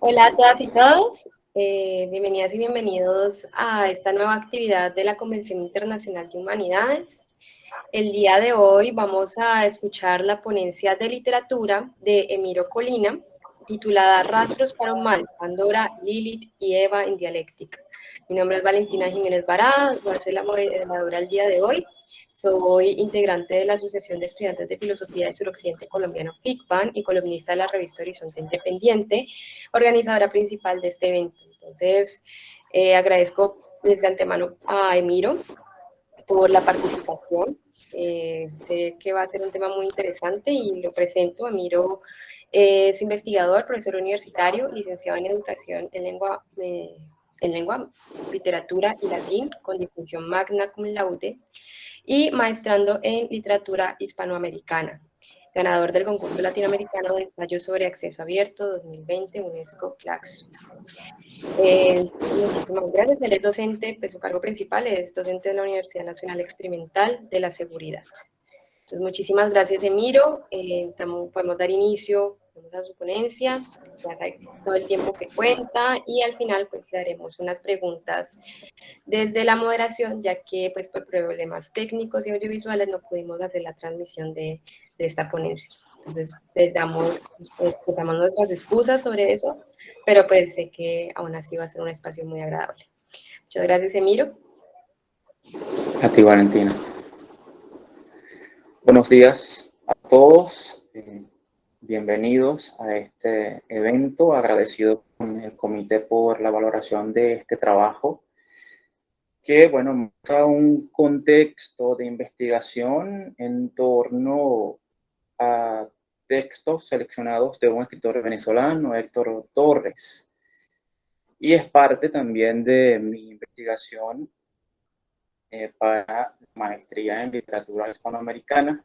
Hola a todas y todos, bienvenidas y bienvenidos a esta nueva actividad de la Convención Internacional de Humanidades. El día de hoy vamos a escuchar la ponencia de literatura de Emiro Colina, titulada Rastros para un mal, Pandora, Lilith y Eva en dialéctica. Mi nombre es Valentina Jiménez Bará, yo soy la moderadora el día de hoy. Soy integrante de la Asociación de Estudiantes de Filosofía de Suroccidente Colombiano, FICBAN, y columnista de la revista Horizonte Independiente, organizadora principal de este evento. Entonces, agradezco desde antemano a Emiro por la participación. Sé que va a ser un tema muy interesante y lo presento. Emiro es investigador, profesor universitario, licenciado en Educación en lengua, literatura y latín, con distinción magna cum laude, y maestrando en literatura hispanoamericana, ganador del concurso latinoamericano de ensayo sobre acceso abierto 2020 UNESCO Claxo. Muchísimas gracias. Él es docente, pues su cargo principal es docente de la Universidad Nacional Experimental de la Seguridad. Entonces, muchísimas gracias, Emiro. Podemos dar inicio a su ponencia, ya sabe todo el tiempo que cuenta, y al final pues le haremos unas preguntas desde la moderación, ya que pues por problemas técnicos y audiovisuales no pudimos hacer la transmisión de esta ponencia. Entonces, les damos nuestras excusas sobre eso, pero pues sé que aún así va a ser un espacio muy agradable. Muchas gracias, Emiro. A ti, Valentina. Buenos días a todos. Bienvenidos a este evento. Agradecido con el comité por la valoración de este trabajo, que, bueno, muestra un contexto de investigación en torno a textos seleccionados de un escritor venezolano, Héctor Torres. Y es parte también de mi investigación para maestría en literatura hispanoamericana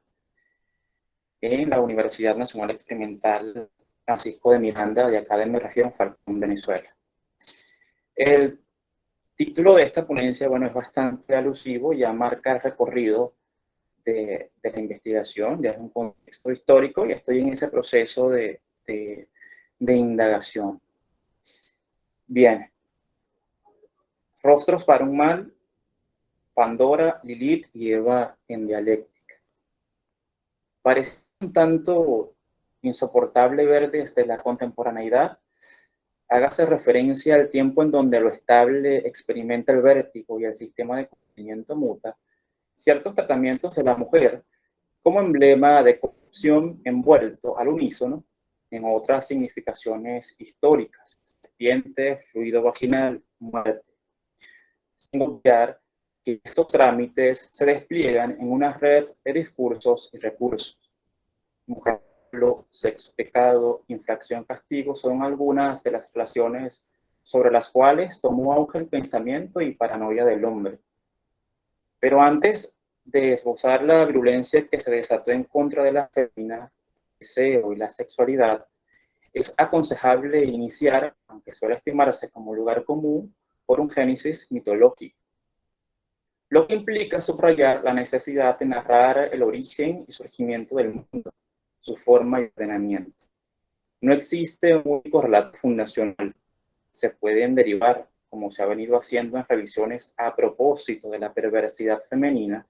en la Universidad Nacional Experimental Francisco de Miranda, de acá de mi región, Falcón, Venezuela. El título de esta ponencia, bueno, es bastante alusivo, ya marca el recorrido de la investigación, ya es un contexto histórico y estoy en ese proceso de indagación. Bien, Rostros para un mal, Pandora, Lilith y Eva en dialéctica. Parece un tanto insoportable ver desde la contemporaneidad. Hágase referencia al tiempo en donde lo estable experimenta el vértigo y el sistema de conocimiento muta, ciertos tratamientos de la mujer como emblema de corrupción envuelto al unísono en otras significaciones históricas: serpiente, fluido vaginal, muerte. Sin olvidar que estos trámites se despliegan en una red de discursos y recursos. Mujer, sexo, pecado, infracción, castigo son algunas de las relaciones sobre las cuales tomó auge el pensamiento y paranoia del hombre. Pero antes de esbozar la virulencia que se desató en contra de la femenina, el deseo y la sexualidad, es aconsejable iniciar, aunque suele estimarse como lugar común, por un génesis mitológico, lo que implica subrayar la necesidad de narrar el origen y surgimiento del mundo, su forma y ordenamiento. No existe un único relato fundacional. Se pueden derivar, como se ha venido haciendo en revisiones a propósito de la perversidad femenina,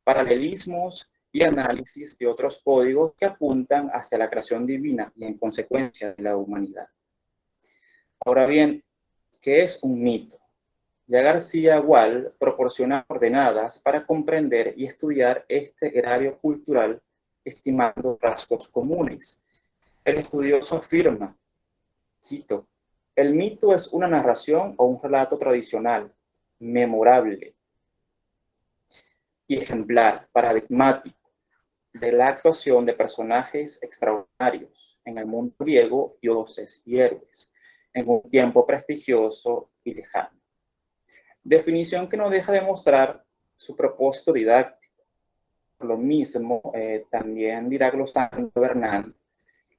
paralelismos y análisis de otros códigos que apuntan hacia la creación divina y en consecuencia de la humanidad. Ahora bien, ¿qué es un mito? Ya García Gual proporciona coordenadas para comprender y estudiar este erario cultural, estimando rasgos comunes. El estudioso afirma, cito, el mito es una narración o un relato tradicional, memorable y ejemplar, paradigmático, de la actuación de personajes extraordinarios, en el mundo griego, dioses y héroes, en un tiempo prestigioso y lejano. Definición que no deja de mostrar su propósito didáctico. Por lo mismo, también dirá glosando Bernard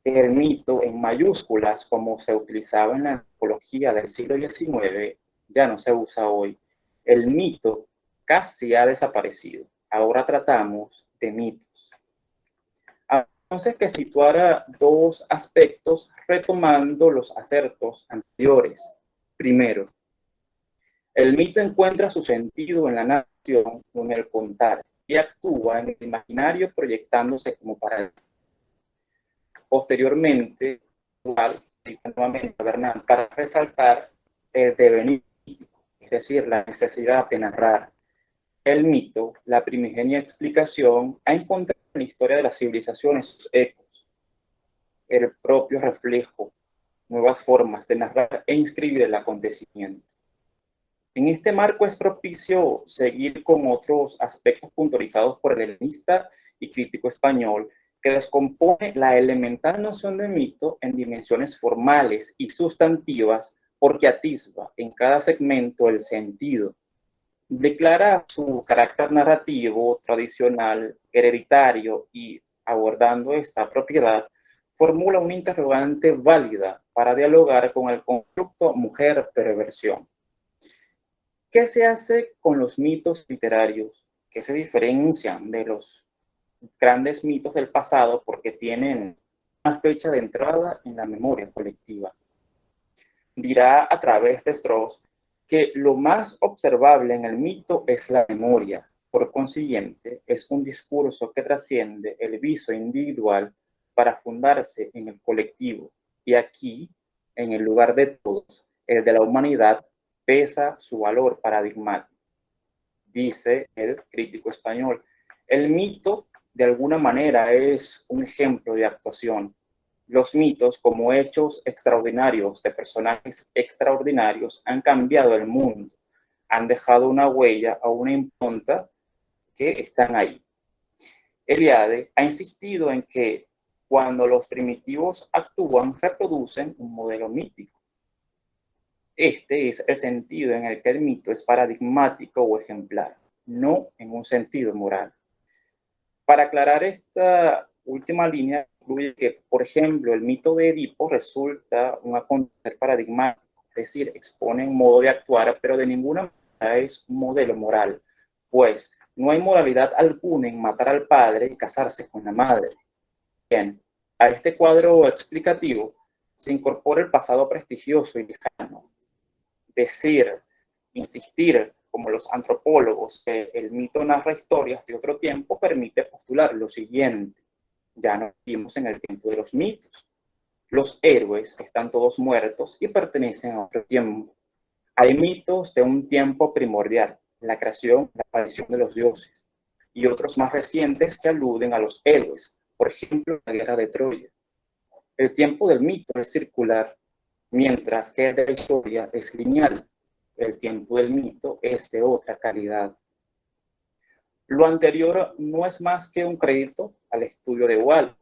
que el mito en mayúsculas, como se utilizaba en la antropología del siglo XIX, ya no se usa hoy. El mito casi ha desaparecido. Ahora tratamos de mitos. entonces que situara dos aspectos retomando los acertos anteriores. Primero, el mito encuentra su sentido en la narración o en el contar y actúa en el imaginario proyectándose como para. Posteriormente, igual, cita nuevamente a Bernal para resaltar el devenir, es decir, la necesidad de narrar el mito, la primigenia explicación, ha encontrado en la historia de las civilizaciones sus ecos, el propio reflejo, nuevas formas de narrar e inscribir el acontecimiento. En este marco es propicio seguir con otros aspectos puntualizados por el helenista y crítico español, que descompone la elemental noción de mito en dimensiones formales y sustantivas porque atisba en cada segmento el sentido. Declara su carácter narrativo, tradicional, hereditario y, abordando esta propiedad, formula una interrogante válida para dialogar con el constructo mujer-perversión. ¿Qué se hace con los mitos literarios que se diferencian de los grandes mitos del pasado porque tienen una fecha de entrada en la memoria colectiva? Dirá a través de Strauss que lo más observable en el mito es la memoria. Por consiguiente, es un discurso que trasciende el viso individual para fundarse en el colectivo. Y aquí, en el lugar de todos, el de la humanidad, pesa su valor paradigmático. Dice el crítico español, el mito de alguna manera es un ejemplo de actuación. Los mitos, como hechos extraordinarios de personajes extraordinarios, han cambiado el mundo, han dejado una huella o una impronta que están ahí. Eliade ha insistido en que cuando los primitivos actúan, reproducen un modelo mítico. Este es el sentido en el que el mito es paradigmático o ejemplar, no en un sentido moral. Para aclarar esta última línea, incluye que, por ejemplo, el mito de Edipo resulta un acontecer paradigmático, es decir, expone un modo de actuar, pero de ninguna manera es un modelo moral, pues no hay moralidad alguna en matar al padre y casarse con la madre. Bien, a este cuadro explicativo se incorpora el pasado prestigioso y lejano. Decir, insistir, como los antropólogos, que el mito narra historias de otro tiempo, permite postular lo siguiente. Ya no vivimos en el tiempo de los mitos. Los héroes están todos muertos y pertenecen a otro tiempo. Hay mitos de un tiempo primordial, la creación, la aparición de los dioses, y otros más recientes que aluden a los héroes, por ejemplo, la guerra de Troya. El tiempo del mito es circular, mientras que el de la historia es lineal. El tiempo del mito es de otra calidad. Lo anterior no es más que un crédito al estudio de Wall.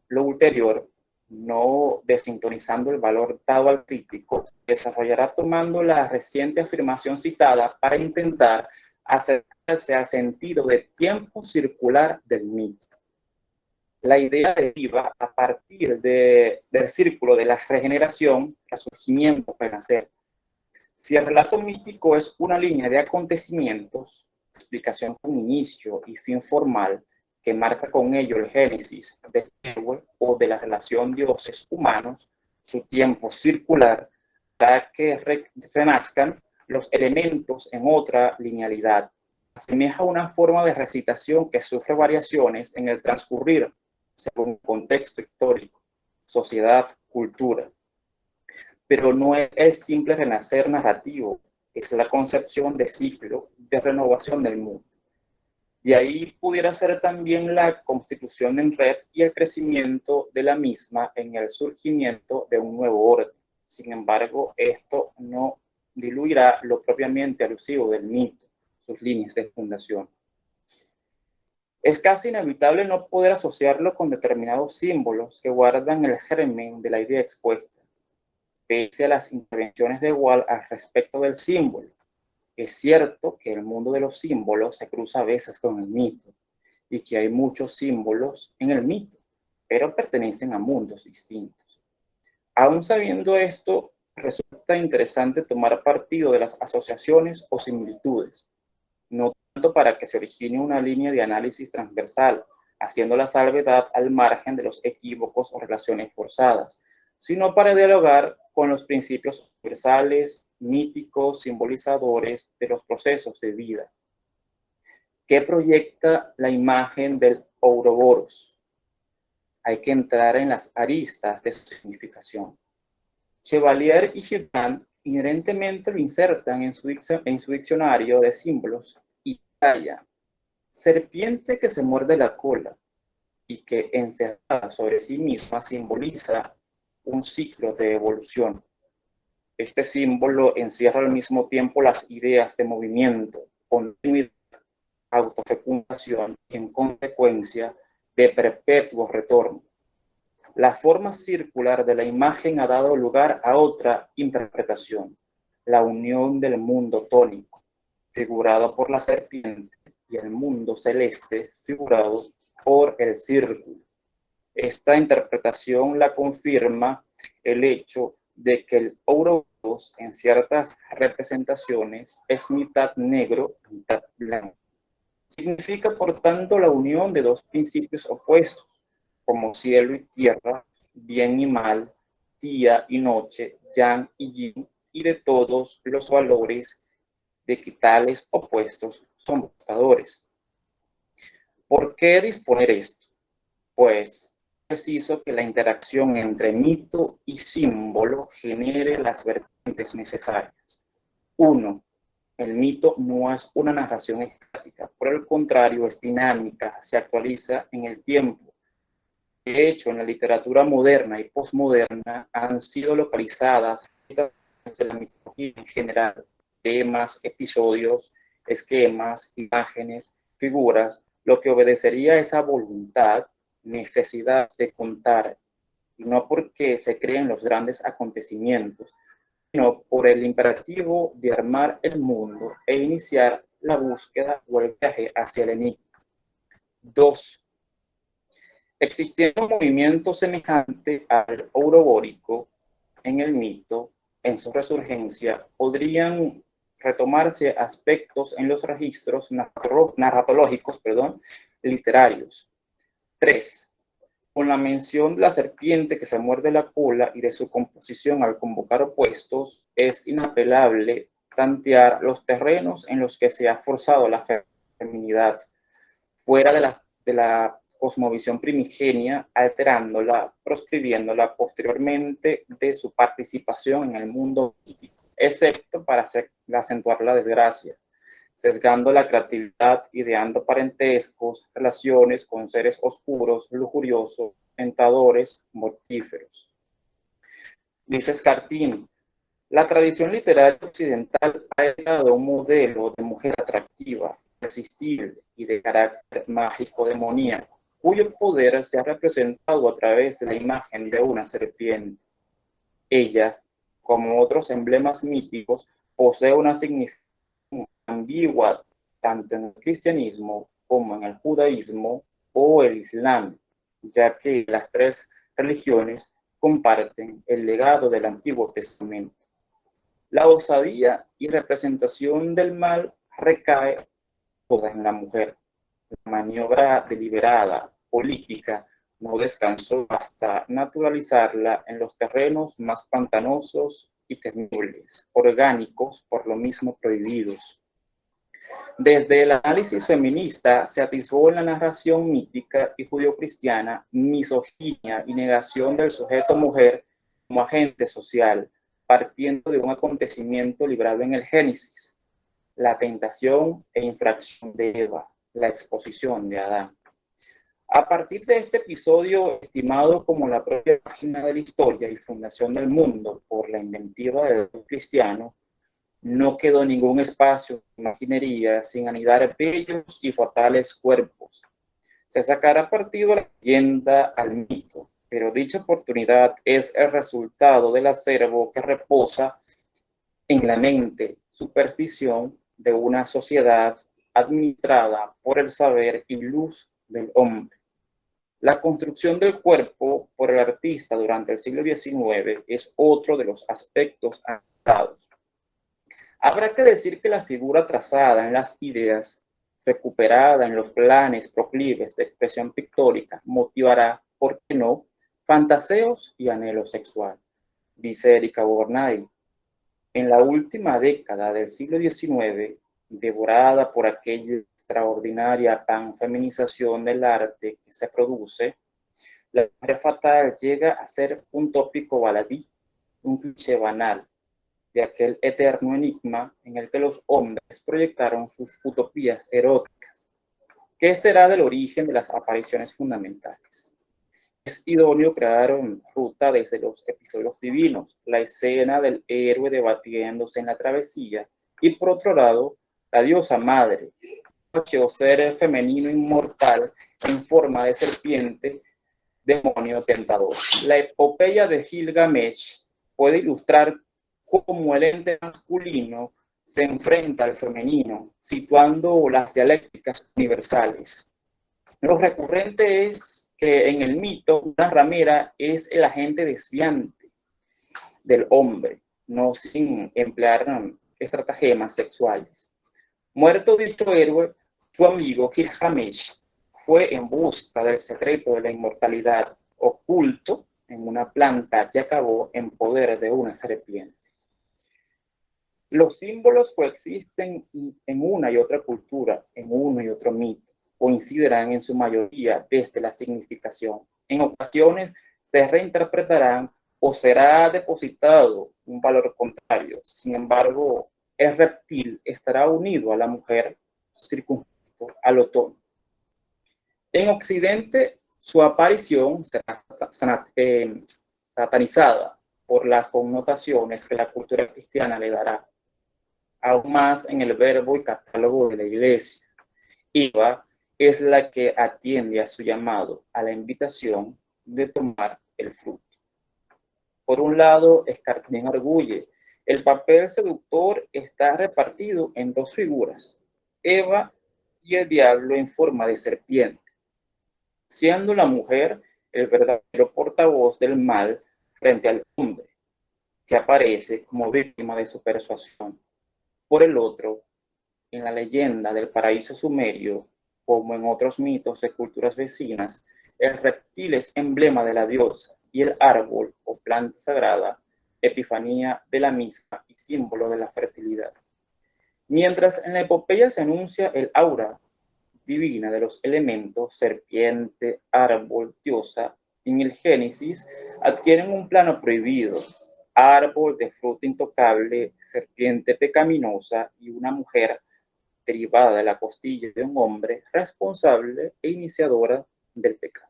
Lo ulterior, no desintonizando el valor dado al crítico, desarrollará tomando la reciente afirmación citada para intentar acercarse al sentido de tiempo circular del mito. La idea deriva a partir del círculo de la regeneración, resurgimiento, renacer. Si el relato mítico es una línea de acontecimientos, explicación con inicio y fin formal, que marca con ello el génesis del héroe o de la relación dioses-humanos, su tiempo circular, para que renazcan los elementos en otra linealidad. Asemeja una forma de recitación que sufre variaciones en el transcurrir según contexto histórico, sociedad, cultura. Pero no es el simple renacer narrativo, es la concepción de ciclo, de renovación del mundo. Y ahí pudiera ser también la constitución en red y el crecimiento de la misma en el surgimiento de un nuevo orden. Sin embargo, esto no diluirá lo propiamente alusivo del mito, sus líneas de fundación. Es casi inevitable no poder asociarlo con determinados símbolos que guardan el germen de la idea expuesta, pese a las intervenciones de Wall al respecto del símbolo. Es cierto que el mundo de los símbolos se cruza a veces con el mito, y que hay muchos símbolos en el mito, pero pertenecen a mundos distintos. Aún sabiendo esto, resulta interesante tomar partido de las asociaciones o similitudes, no tanto para que se origine una línea de análisis transversal haciendo la salvedad al margen de los equívocos o relaciones forzadas, sino para dialogar con los principios universales, míticos, simbolizadores de los procesos de vida. ¿Qué proyecta la imagen del Ouroboros? Hay que entrar en las aristas de su significación. Chevalier y Girard inherentemente lo insertan en su diccionario de símbolos y talla. Serpiente que se muerde la cola y que encerrada sobre sí misma simboliza un ciclo de evolución. Este símbolo encierra al mismo tiempo las ideas de movimiento, continuidad, autofecundación y, en consecuencia, de perpetuo retorno. La forma circular de la imagen ha dado lugar a otra interpretación, la unión del mundo tónico, figurado por la serpiente, y el mundo celeste, figurado por el círculo. Esta interpretación la confirma el hecho de que el Ouroboros en ciertas representaciones es mitad negro, mitad blanco. Significa, por tanto, la unión de dos principios opuestos, como cielo y tierra, bien y mal, día y noche, yang y yin, y de todos los valores de que tales opuestos son portadores. ¿Por qué disponer esto? Pues es preciso que la interacción entre mito y símbolo genere las vertientes necesarias. 1. El mito no es una narración estática, por el contrario, es dinámica, se actualiza en el tiempo. De hecho, en la literatura moderna y posmoderna han sido localizadas de la mitología en general, temas, episodios, esquemas, imágenes, figuras, lo que obedecería a esa voluntad, necesidad de contar, y no porque se creen los grandes acontecimientos, sino por el imperativo de armar el mundo e iniciar la búsqueda o el viaje hacia el enigma. 2. Existiendo un movimiento semejante al ourobórico en el mito, en su resurgencia, podrían retomarse aspectos en los registros narratológicos, literarios. 3. Con la mención de la serpiente que se muerde la cola y de su composición al convocar opuestos, es inapelable tantear los terrenos en los que se ha forzado la feminidad, fuera de la cosmovisión primigenia, alterándola, proscribiéndola posteriormente de su participación en el mundo mítico, excepto para acentuar la desgracia, sesgando la creatividad, ideando parentescos, relaciones con seres oscuros, lujuriosos, tentadores, mortíferos. Dice Scartini, la tradición literaria occidental ha heredado un modelo de mujer atractiva, irresistible y de carácter mágico demoníaco, cuyo poder se ha representado a través de la imagen de una serpiente. Ella, como otros emblemas míticos, posee una significación ambigua tanto en el cristianismo como en el judaísmo o el islam, ya que las tres religiones comparten el legado del Antiguo Testamento. La osadía y representación del mal recae toda en la mujer. La maniobra deliberada, política, no descansó hasta naturalizarla en los terrenos más pantanosos y temibles, orgánicos, por lo mismo prohibidos. Desde el análisis feminista se atisbó en la narración mítica y judeocristiana misoginia y negación del sujeto mujer como agente social, partiendo de un acontecimiento librado en el Génesis, la tentación e infracción de Eva, la exposición de Adán. A partir de este episodio, estimado como la propia página de la historia y fundación del mundo por la inventiva del cristiano, no quedó ningún espacio de imaginería sin anidar bellos y fatales cuerpos. Se sacará partido de la leyenda al mito, pero dicha oportunidad es el resultado del acervo que reposa en la mente, superstición de una sociedad administrada por el saber y luz del hombre. La construcción del cuerpo por el artista durante el siglo XIX es otro de los aspectos analizados. Habrá que decir que la figura trazada en las ideas recuperada en los planes proclives de expresión pictórica, motivará, ¿por qué no?, fantaseos y anhelo sexual, dice Erika Bornay. En la última década del siglo XIX, devorada por aquella extraordinaria panfeminización del arte que se produce, la mujer fatal llega a ser un tópico baladí, un cliché banal, de aquel eterno enigma en el que los hombres proyectaron sus utopías eróticas. ¿Qué será del origen de las apariciones fundamentales? Es idóneo crear ruta desde los episodios divinos, la escena del héroe debatiéndose en la travesía, y por otro lado, la diosa madre, o ser femenino inmortal en forma de serpiente, demonio tentador. La epopeya de Gilgamesh puede ilustrar cómo el ente masculino se enfrenta al femenino, situando las dialécticas universales. Lo recurrente es que en el mito una ramera es el agente desviante del hombre, no sin emplear estratagemas sexuales. Muerto dicho héroe, su amigo Gilgamesh fue en busca del secreto de la inmortalidad oculto en una planta que acabó en poder de una serpiente. Los símbolos coexisten en una y otra cultura, en uno y otro mito, coincidirán en su mayoría desde la significación. En ocasiones se reinterpretarán o será depositado un valor contrario. Sin embargo, el reptil estará unido a la mujer, circunscrito al otoño. En Occidente, su aparición será satanizada por las connotaciones que la cultura cristiana le dará, aún más en el verbo y catálogo de la Iglesia. Eva es la que atiende a su llamado, a la invitación de tomar el fruto. Por un lado, Escartín arguye, el papel seductor está repartido en dos figuras, Eva y el diablo en forma de serpiente, siendo la mujer el verdadero portavoz del mal frente al hombre, que aparece como víctima de su persuasión. Por el otro, en la leyenda del paraíso sumerio, como en otros mitos de culturas vecinas, el reptil es emblema de la diosa y el árbol o planta sagrada, epifanía de la misma y símbolo de la fertilidad. Mientras en la epopeya se anuncia el aura divina de los elementos, serpiente, árbol, diosa, en el Génesis adquieren un plano prohibido, árbol de fruta intocable, serpiente pecaminosa y una mujer derivada de la costilla de un hombre responsable e iniciadora del pecado.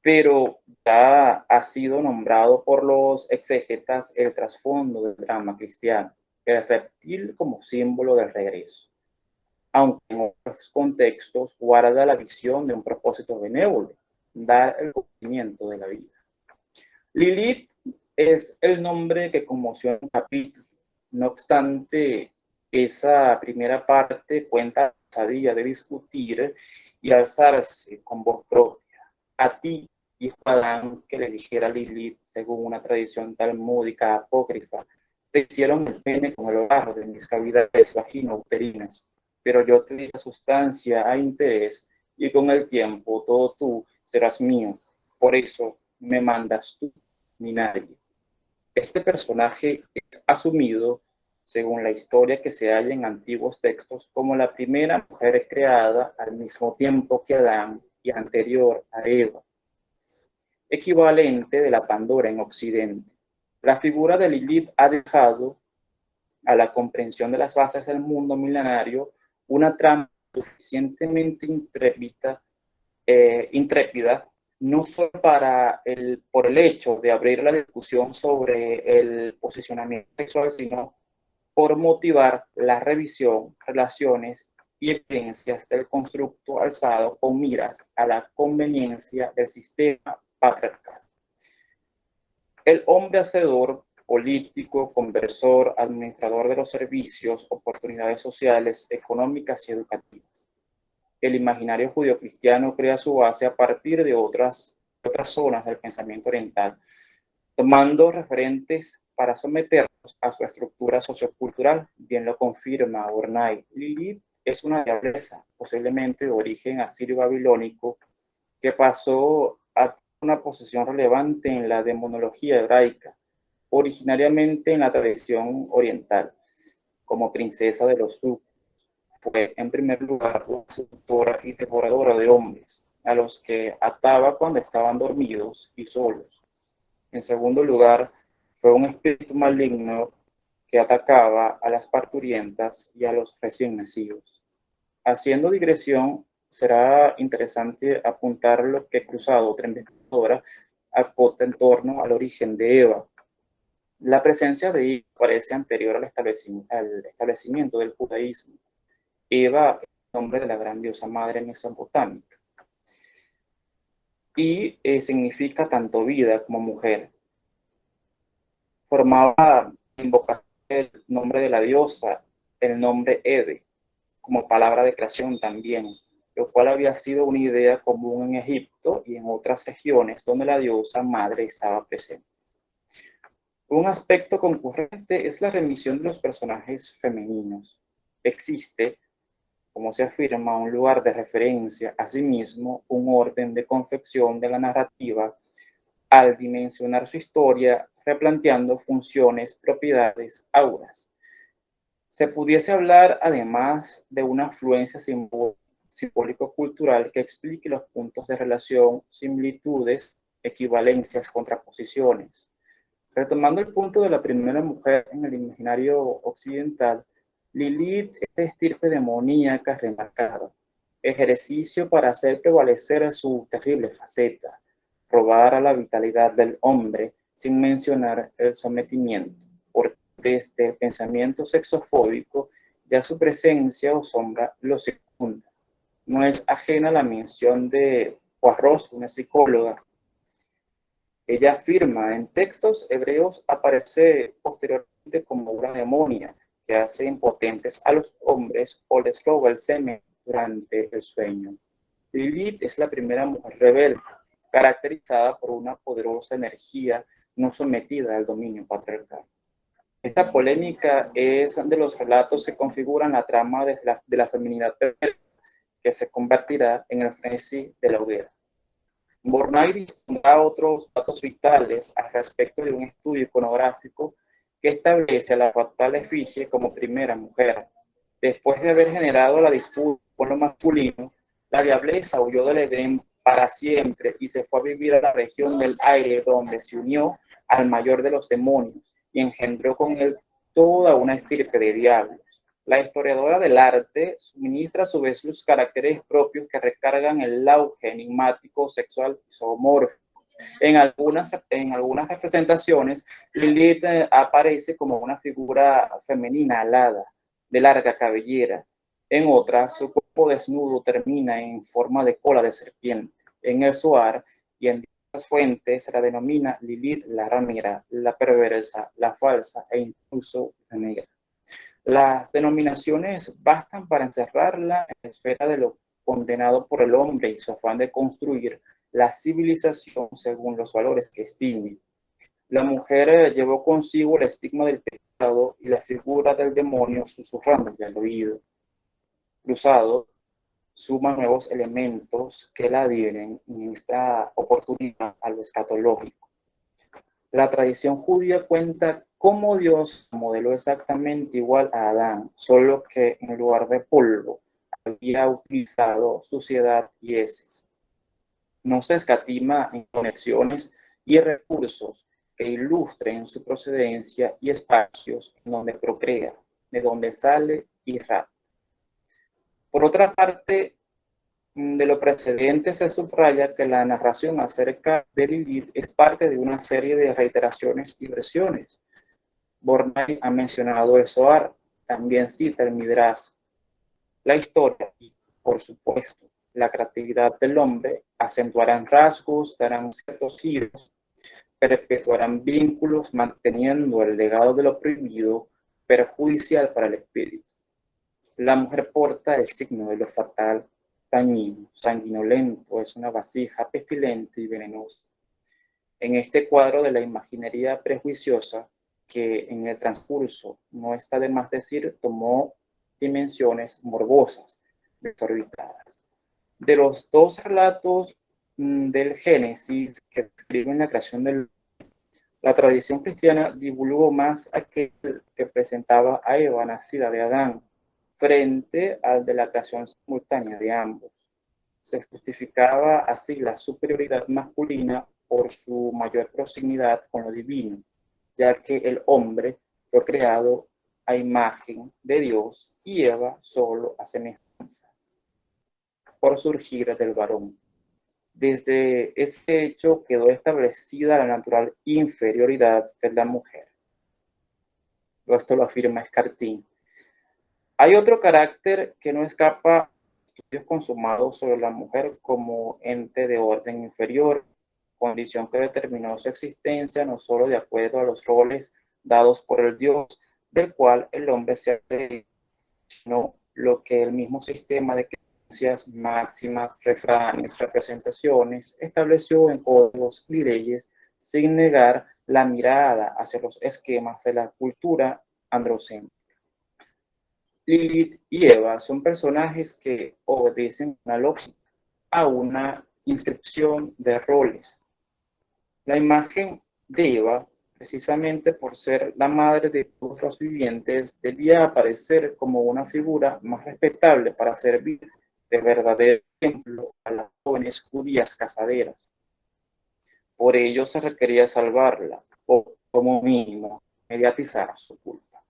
Pero ya ha sido nombrado por los exégetas el trasfondo del drama cristiano, el reptil como símbolo del regreso, aunque en otros contextos guarda la visión de un propósito benévolo, dar el conocimiento de la vida. Lilith es el nombre que conmociona un capítulo. No obstante, esa primera parte cuenta la osadía de discutir y alzarse con voz propia. A ti, dijo Adán, que le dijera Lilith, según una tradición talmúdica apócrifa, te hicieron el pene con el barro de mis cavidades vagino-uterinas, pero yo te di la sustancia a interés y con el tiempo todo tú serás mío. Por eso me mandas tú, ni nadie. Este personaje es asumido, según la historia que se halla en antiguos textos, como la primera mujer creada al mismo tiempo que Adán y anterior a Eva, equivalente de la Pandora en Occidente. La figura de Lilith ha dejado a la comprensión de las bases del mundo milenario una trama suficientemente intrépida, no solo por el hecho de abrir la discusión sobre el posicionamiento sexual, sino por motivar la revisión, relaciones y evidencias del constructo alzado con miras a la conveniencia del sistema patriarcal. El hombre hacedor, político, conversor, administrador de los servicios, oportunidades sociales, económicas y educativas. El imaginario judio-cristiano crea su base a partir de otras zonas del pensamiento oriental, tomando referentes para someternos a su estructura sociocultural. Bien lo confirma Bornay. Lilith es una diableza, posiblemente de origen asirio-babilónico, que pasó a una posición relevante en la demonología hebraica, originariamente en la tradición oriental, como princesa de los sucos. Fue, en primer lugar, una seductora y devoradora de hombres, a los que ataba cuando estaban dormidos y solos. En segundo lugar, fue un espíritu maligno que atacaba a las parturientas y a los recién nacidos. Haciendo digresión, será interesante apuntar lo que Cruzado, otra investigadora, acota en torno al origen de Eva. La presencia de Eva parece anterior al establecimiento del judaísmo. Eva es el nombre de la gran diosa madre mesopotámica y significa tanto vida como mujer. Formaba invocación el nombre de la diosa, el nombre Ede, como palabra de creación también, lo cual había sido una idea común en Egipto y en otras regiones donde la diosa madre estaba presente. Un aspecto concurrente es la remisión de los personajes femeninos. Existe, como se afirma, un lugar de referencia, asimismo, un orden de confección de la narrativa al dimensionar su historia, replanteando funciones, propiedades, auras. Se pudiese hablar, además, de una afluencia simbólico-cultural que explique los puntos de relación, similitudes, equivalencias, contraposiciones. Retomando el punto de la primera mujer en el imaginario occidental, Lilith es de estirpe demoníaca remarcada, ejercicio para hacer prevalecer su terrible faceta, robar a la vitalidad del hombre sin mencionar el sometimiento, porque desde el pensamiento sexofóbico ya su presencia o sombra lo secunda. No es ajena a la mención de Poirot, una psicóloga. Ella afirma, en textos hebreos aparece posteriormente como una demonia que hace impotentes a los hombres o les roba el semen durante el sueño. Lilith es la primera mujer rebelde, caracterizada por una poderosa energía no sometida al dominio patriarcal. Esta polémica es de los relatos que configuran la trama de la feminidad que se convertirá en el frenesí de la hoguera. Bornay dispondrá otros datos vitales al respecto de un estudio iconográfico que establece a la fatal efigie como primera mujer. Después de haber generado la disputa por lo masculino, la diableza huyó del Edén para siempre y se fue a vivir a la región del aire, donde se unió al mayor de los demonios y engendró con él toda una estirpe de diablos. La historiadora del arte suministra a su vez los caracteres propios que recargan el auge enigmático sexual y zoomórfico. En algunas representaciones, Lilith aparece como una figura femenina alada, de larga cabellera. En otras, su cuerpo desnudo termina en forma de cola de serpiente. En el Zohar y en diversas fuentes se la denomina Lilith la ramera, la perversa, la falsa e incluso la negra. Las denominaciones bastan para encerrarla en la esfera de lo condenado por el hombre y su afán de construir la civilización según los valores que estime. La mujer llevó consigo el estigma del pecado y la figura del demonio susurrándole al oído. Cruzado suma nuevos elementos que la adhieren en esta oportunidad a lo escatológico. La tradición judía cuenta cómo Dios modeló exactamente igual a Adán, solo que en lugar de polvo había utilizado suciedad y heces. No se escatima en conexiones y recursos que ilustren su procedencia y espacios en donde procrea, de donde sale y rapta. Por otra parte, de lo precedente se subraya que la narración acerca de Lilith es parte de una serie de reiteraciones y versiones. Bornay ha mencionado el Zohar, también cita el Midrash. La historia y, por supuesto, la creatividad del hombre acentuarán rasgos, darán ciertos giros, perpetuarán vínculos, manteniendo el legado de lo prohibido perjudicial para el espíritu. La mujer porta el signo de lo fatal, dañino, sanguinolento, es una vasija pestilente y venenosa. En este cuadro de la imaginería prejuiciosa, que en el transcurso, no está de más decir, tomó dimensiones morbosas, desorbitadas. De los dos relatos del Génesis que describen la creación del la tradición cristiana divulgó más aquel que presentaba a Eva, nacida de Adán, frente al de la creación simultánea de ambos. Se justificaba así la superioridad masculina por su mayor proximidad con lo divino, ya que el hombre fue creado a imagen de Dios y Eva solo a semejanza, por surgir del varón. Desde ese hecho quedó establecida la natural inferioridad de la mujer. Esto lo afirma Escartín. Hay otro carácter que no escapa a estudios consumados sobre la mujer como ente de orden inferior, condición que determinó su existencia no solo de acuerdo a los roles dados por el Dios, del cual el hombre se hace, sino lo que el mismo sistema de máximas, refranes, representaciones, estableció en códigos y leyes, sin negar la mirada hacia los esquemas de la cultura androcéntrica. Lilith y Eva son personajes que obedecen una lógica, a una inscripción de roles. La imagen de Eva, precisamente por ser la madre de todos los vivientes, debía aparecer como una figura más respetable para servir de verdadero ejemplo a las jóvenes judías casaderas. Por ello se requería salvarla, o como mínimo, mediatizar su culpa.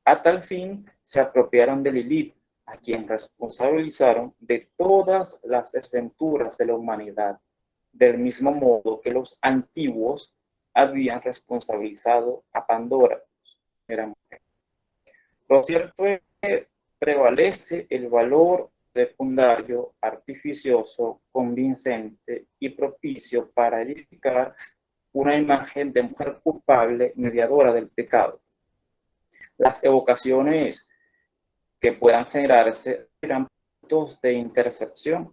A tal fin se apropiaron de Lilith, a quien responsabilizaron de todas las desventuras de la humanidad, del mismo modo que los antiguos habían responsabilizado a Pandora, era mujer. Lo cierto es que prevalece el valor secundario, artificioso, convincente y propicio para edificar una imagen de mujer culpable, mediadora del pecado. Las evocaciones que puedan generarse serán puntos de intercepción.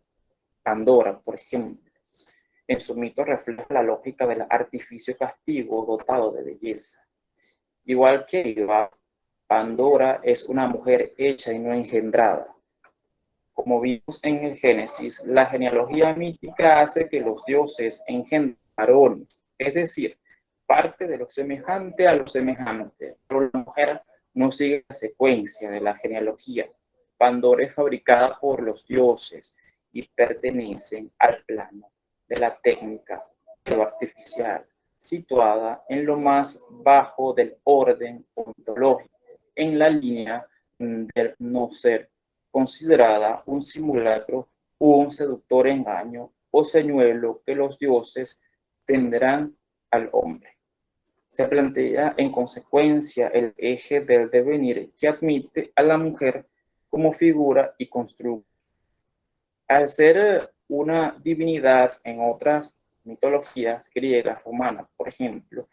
Pandora, por ejemplo, en su mito refleja la lógica del artificio-castigo dotado de belleza. Igual que Eva, Pandora es una mujer hecha y no engendrada. Como vimos en el Génesis, la genealogía mítica hace que los dioses engendren varones, es decir, parte de lo semejante a lo semejante, pero la mujer no sigue la secuencia de la genealogía. Pandora es fabricada por los dioses y pertenecen al plano de la técnica, de lo artificial, situada en lo más bajo del orden ontológico, en la línea del no ser, considerada un simulacro o un seductor engaño o señuelo que los dioses tendrán al hombre. Se plantea en consecuencia el eje del devenir que admite a la mujer como figura y constructo. Al ser una divinidad en otras mitologías griegas, romanas, por ejemplo,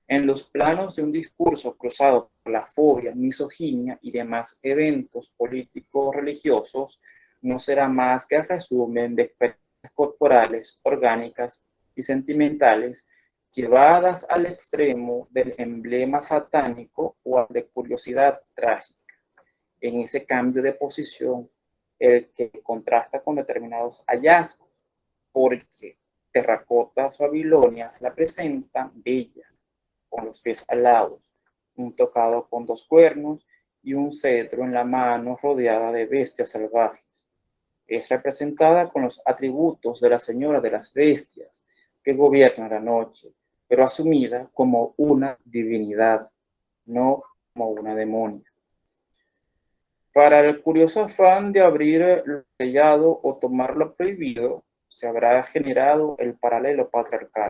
en los planos de un discurso cruzado por la fobia, misoginia y demás eventos políticos religiosos, no será más que el resumen de experiencias corporales, orgánicas y sentimentales llevadas al extremo del emblema satánico o al de curiosidad trágica. En ese cambio de posición, el que contrasta con determinados hallazgos, porque terracotas babilonias la presentan bella, con los pies alados, un tocado con 2 cuernos y un cetro en la mano rodeada de bestias salvajes. Es representada con los atributos de la señora de las bestias, que gobierna la noche, pero asumida como una divinidad, no como una demonia. Para el curioso afán de abrir lo sellado o tomar lo prohibido, se habrá generado el paralelo patriarcal.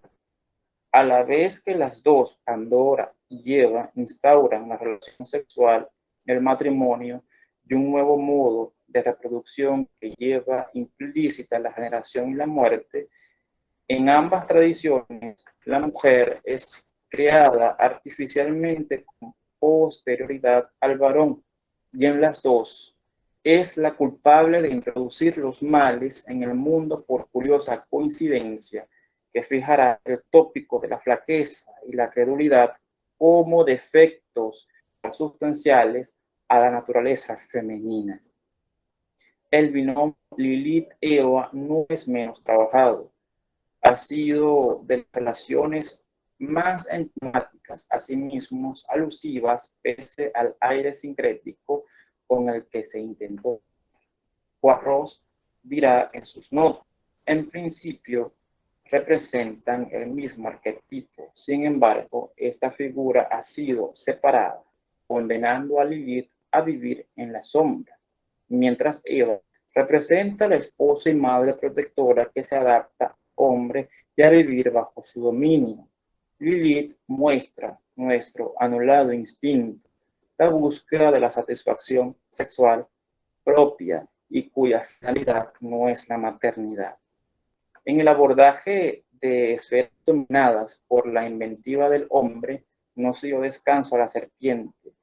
A la vez que las dos, Pandora y Eva, instauran la relación sexual, el matrimonio y un nuevo modo de reproducción que lleva implícita la generación y la muerte, en ambas tradiciones la mujer es creada artificialmente con posterioridad al varón, y en las dos es la culpable de introducir los males en el mundo por curiosa coincidencia que fijará el tópico de la flaqueza y la credulidad como defectos sustanciales a la naturaleza femenina. El binomio Lilith-Eva no es menos trabajado. Ha sido de las relaciones más enigmáticas, asimismo alusivas, pese al aire sincrético con el que se intentó. Poirot dirá en sus notas: en principio representan el mismo arquetipo, sin embargo, esta figura ha sido separada, condenando a Lilith a vivir en la sombra, mientras Eva representa a la esposa y madre protectora que se adapta hombre y a vivir bajo su dominio. Lilith muestra nuestro anulado instinto, la búsqueda de la satisfacción sexual propia y cuya finalidad no es la maternidad. En el abordaje de esferas dominadas por la inventiva del hombre, no se dio descanso a la serpiente,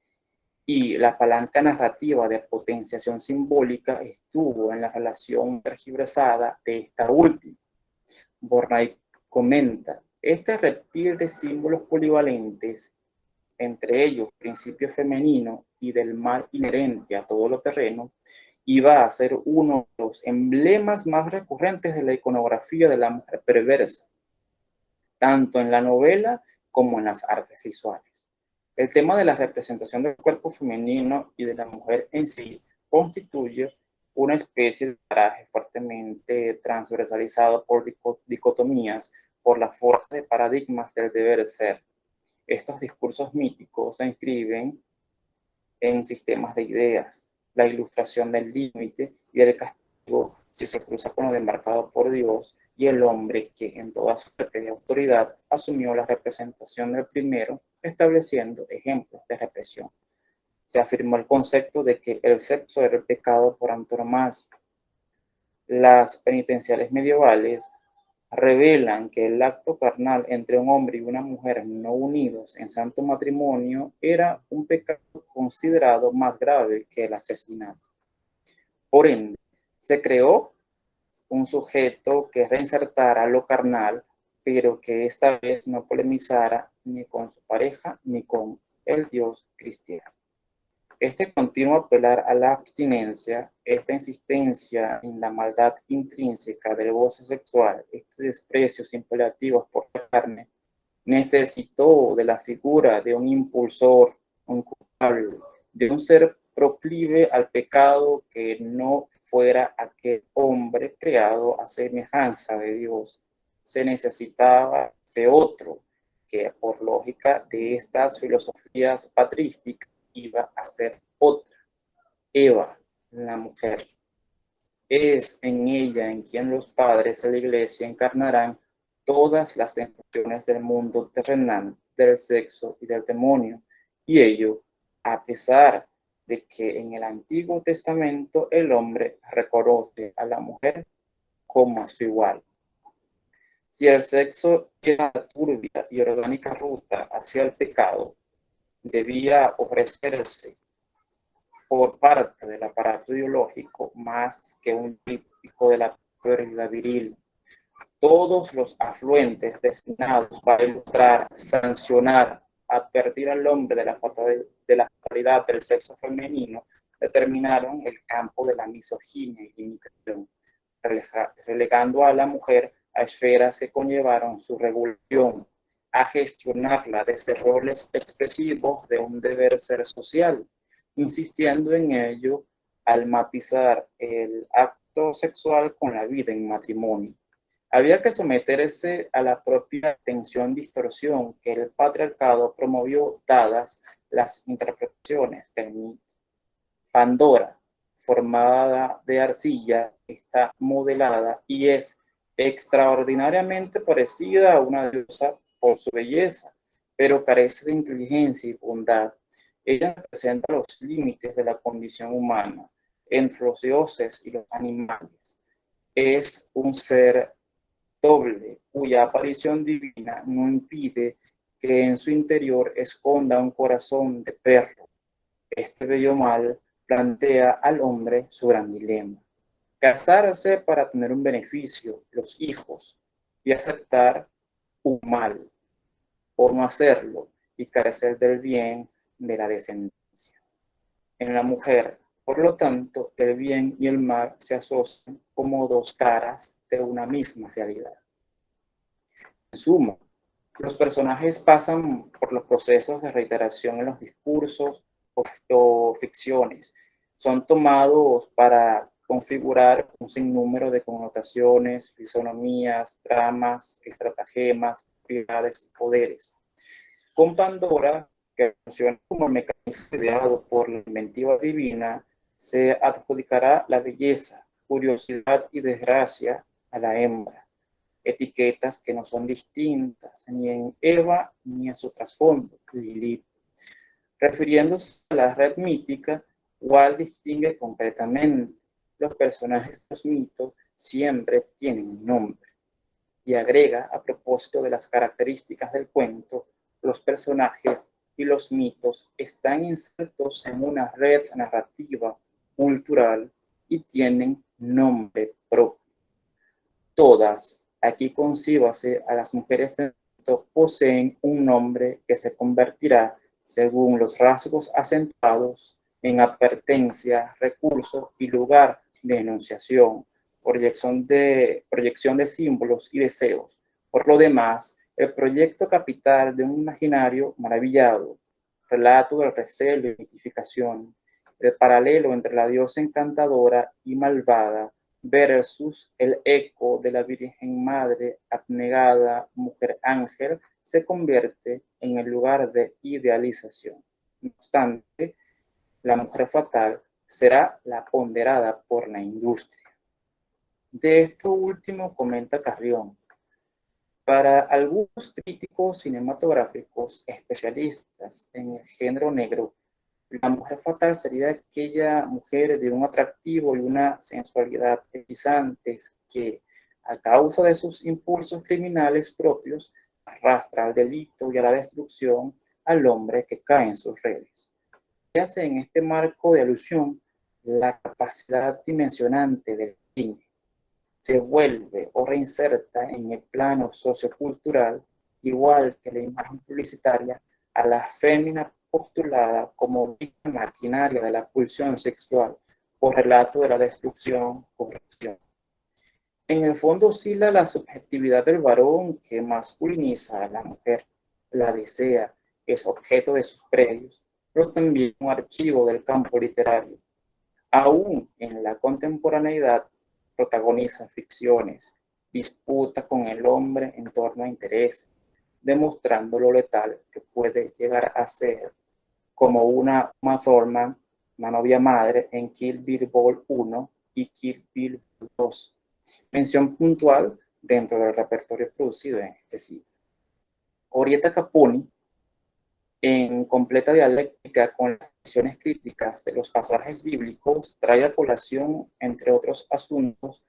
y la palanca narrativa de potenciación simbólica estuvo en la relación tergiversada de esta última. Bornay comenta: este reptil de símbolos polivalentes, entre ellos principio femenino y del mal inherente a todo lo terreno, iba a ser uno de los emblemas más recurrentes de la iconografía de la mujer perversa, tanto en la novela como en las artes visuales. El tema de la representación del cuerpo femenino y de la mujer en sí constituye una especie de paraje fuertemente transversalizado por dicotomías, por la forja de paradigmas del deber ser. Estos discursos míticos se inscriben en sistemas de ideas, la ilustración del límite y del castigo si se cruza con lo demarcado por Dios, y el hombre que en toda su de autoridad asumió la representación del primero, estableciendo ejemplos de represión. Se afirmó el concepto de que el sexo era el pecado por antonomasia. Las penitenciales medievales revelan que el acto carnal entre un hombre y una mujer no unidos en santo matrimonio era un pecado considerado más grave que el asesinato. Por ende, se creó un sujeto que reinsertara lo carnal, pero que esta vez no polemizara ni con su pareja ni con el Dios cristiano. Este continuo apelar a la abstinencia, esta insistencia en la maldad intrínseca del goce sexual, este desprecio sin paliativos por la carne, necesitó de la figura de un impulsor, un culpable, de un ser proclive al pecado que no fuera aquel hombre creado a semejanza de Dios. Se necesitaba de otro que, por lógica de estas filosofías patrísticas, iba a ser otra, Eva, la mujer. Es en ella en quien los padres de la Iglesia encarnarán todas las tentaciones del mundo terrenal, del sexo y del demonio, y ello a pesar de que en el Antiguo Testamento el hombre reconoce a la mujer como a su igual. Si el sexo era la turbia y orgánica ruta hacia el pecado, debía ofrecerse por parte del aparato ideológico más que un típico de la pérdida viril. Todos los afluentes designados para ilustrar, sancionar, advertir al hombre de la fatalidad del sexo femenino determinaron el campo de la misoginia y limitación, relegando a la mujer a esferas que conllevaron su regulación, a gestionarla desde roles expresivos de un deber ser social, insistiendo en ello al matizar el acto sexual con la vida en matrimonio. Había que someterse a la propia tensión distorsión que el patriarcado promovió dadas las interpretaciones del mito. Pandora, formada de arcilla, está modelada y es extraordinariamente parecida a una diosa por su belleza, pero carece de inteligencia y bondad. Ella presenta los límites de la condición humana entre los dioses y los animales. Es un ser doble, cuya aparición divina no impide que en su interior esconda un corazón de perro. Este bello mal plantea al hombre su gran dilema: casarse para tener un beneficio, los hijos, y aceptar un mal, o no hacerlo y carecer del bien de la descendencia. En la mujer, por lo tanto, el bien y el mal se asocian como dos caras de una misma realidad. En suma, los personajes pasan por los procesos de reiteración en los discursos o ficciones. Son tomados para configurar un sinnúmero de connotaciones, fisonomías, tramas, estratagemas, actividades y poderes. Con Pandora, que funciona como mecanismo ideado por la inventiva divina, se adjudicará la belleza, curiosidad y desgracia a la hembra, etiquetas que no son distintas ni en Eva ni en su trasfondo, Lilith. Refiriéndose a la red mítica, Walt distingue concretamente: los personajes de los mitos siempre tienen un nombre, y agrega, a propósito de las características del cuento, los personajes y los mitos están insertos en una red narrativa cultural y tienen nombre propio. Todas, aquí concíbase a las mujeres de mito, poseen un nombre que se convertirá, según los rasgos acentuados, en advertencia, recurso y lugar de enunciación, proyección de símbolos y deseos. Por lo demás, el proyecto capital de un imaginario maravillado, relato del recelo y mitificación, el paralelo entre la diosa encantadora y malvada versus el eco de la Virgen Madre abnegada, mujer ángel, se convierte en el lugar de idealización. No obstante, la mujer fatal será la ponderada por la industria. De esto último comenta Carrión: para algunos críticos cinematográficos especialistas en el género negro, la mujer fatal sería aquella mujer de un atractivo y una sensualidad hechizantes que, a causa de sus impulsos criminales propios, arrastra al delito y a la destrucción al hombre que cae en sus redes. ¿Qué hace en este marco de alusión la capacidad dimensionante del cine? Se vuelve o reinserta en el plano sociocultural, igual que la imagen publicitaria, a la fémina postulada como maquinaria de la pulsión sexual o relato de la destrucción, corrupción. En el fondo oscila la subjetividad del varón, que masculiniza a la mujer, la desea, es objeto de sus predios, pero también un archivo del campo literario. Aún en la contemporaneidad protagoniza ficciones, disputa con el hombre en torno a intereses, demostrando lo letal que puede llegar a ser, como una Thurman, una novia madre en Kill Bill Vol. 1 y Kill Bill Vol. 2. Mención puntual dentro del repertorio producido en este siglo. Orietta Caponi, en completa dialéctica con las visiones críticas de los pasajes bíblicos, trae a colación, entre otros asuntos,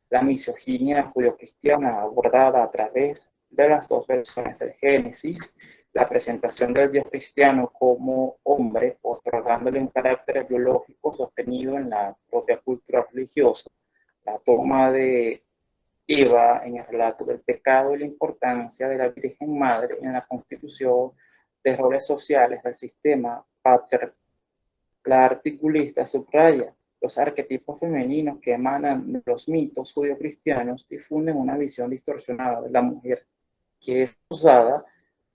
la misoginia judio-cristiana abordada a través de las dos versiones del Génesis, la presentación del Dios cristiano como hombre, otorgándole un carácter biológico sostenido en la propia cultura religiosa, la toma de Eva en el relato del pecado y la importancia de la Virgen Madre en la constitución de roles sociales del sistema patriarcal. La articulista subraya: los arquetipos femeninos que emanan de los mitos judio-cristianos difunden una visión distorsionada de la mujer, que es usada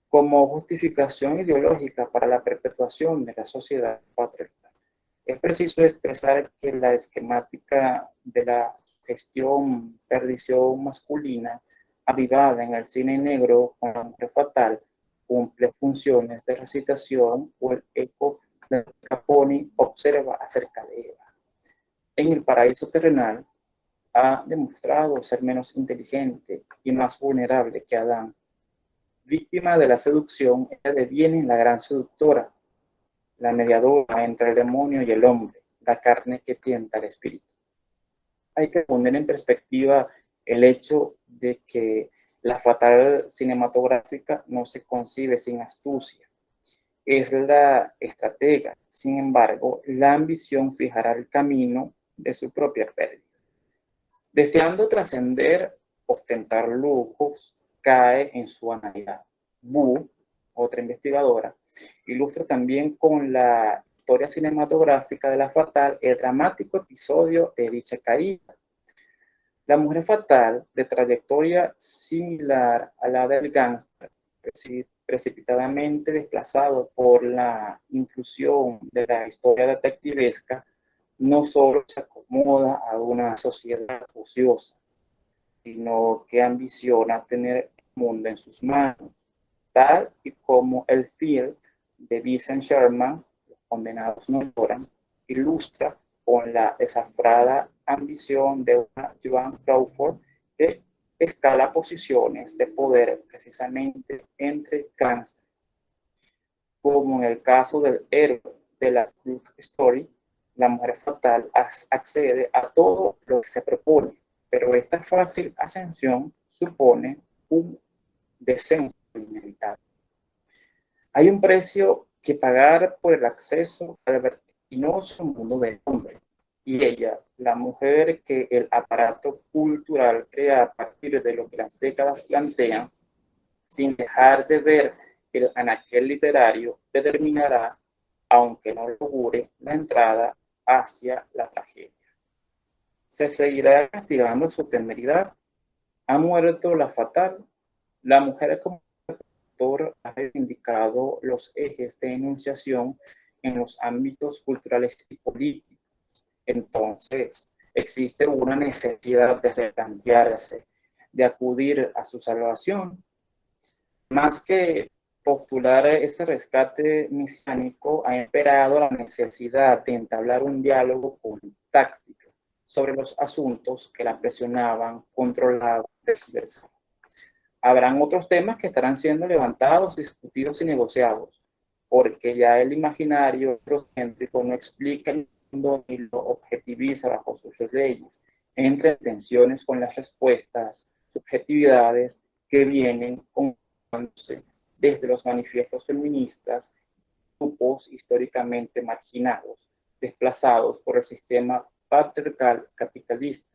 como justificación ideológica para la perpetuación de la sociedad patriarcal. Es preciso expresar que la esquemática de la gestión perdición masculina avivada en el cine negro con la mujer fatal cumple funciones de recitación o el eco de Caponi observa acerca de Eva. En el paraíso terrenal ha demostrado ser menos inteligente y más vulnerable que Adán. Víctima de la seducción, ella deviene la gran seductora, la mediadora entre el demonio y el hombre, la carne que tienta al espíritu. Hay que poner en perspectiva el hecho de que la fatal cinematográfica no se concibe sin astucia. Es la estratega. Sin embargo, la ambición fijará el camino de su propia pérdida. Deseando trascender, ostentar lujos, cae en su banalidad. Wu, otra investigadora, ilustra también con la historia cinematográfica de la fatal el dramático episodio de dicha caída. La mujer fatal, de trayectoria similar a la del gángster, precipitadamente desplazado por la inclusión de la historia detectivesca, no solo se acomoda a una sociedad ociosa, sino que ambiciona tener el mundo en sus manos, tal y como el film de Vincent Sherman, Los condenados no lloran, ilustra con la desaforada ambición de una Joan Crawford que escala posiciones de poder precisamente entre gángsters, como en el caso del héroe de la True Story. La mujer fatal accede a todo lo que se propone, pero esta fácil ascensión supone un descenso inevitable. Hay un precio que pagar por el acceso al vertiginoso mundo del hombre, y ella, la mujer que el aparato cultural crea a partir de lo que las décadas plantean, sin dejar de ver el anaquel literario, determinará, aunque no logre, la entrada hacia la tragedia. Se seguirá castigando su temeridad. Ha muerto la fatal. La mujer como autor ha reivindicado los ejes de enunciación en los ámbitos culturales y políticos. Entonces, existe una necesidad de replantearse, de acudir a su salvación, más que postular ese rescate mesiánico, ha imperado la necesidad de entablar un diálogo con táctica sobre los asuntos que la presionaban, controlaban, tergiversaban. Habrán otros temas que estarán siendo levantados, discutidos y negociados, porque ya el imaginario eurocéntrico no explica el mundo ni lo objetiviza bajo sus leyes, entre tensiones con las respuestas, subjetividades que vienen con desde los manifiestos feministas, grupos históricamente marginados, desplazados por el sistema patriarcal capitalista.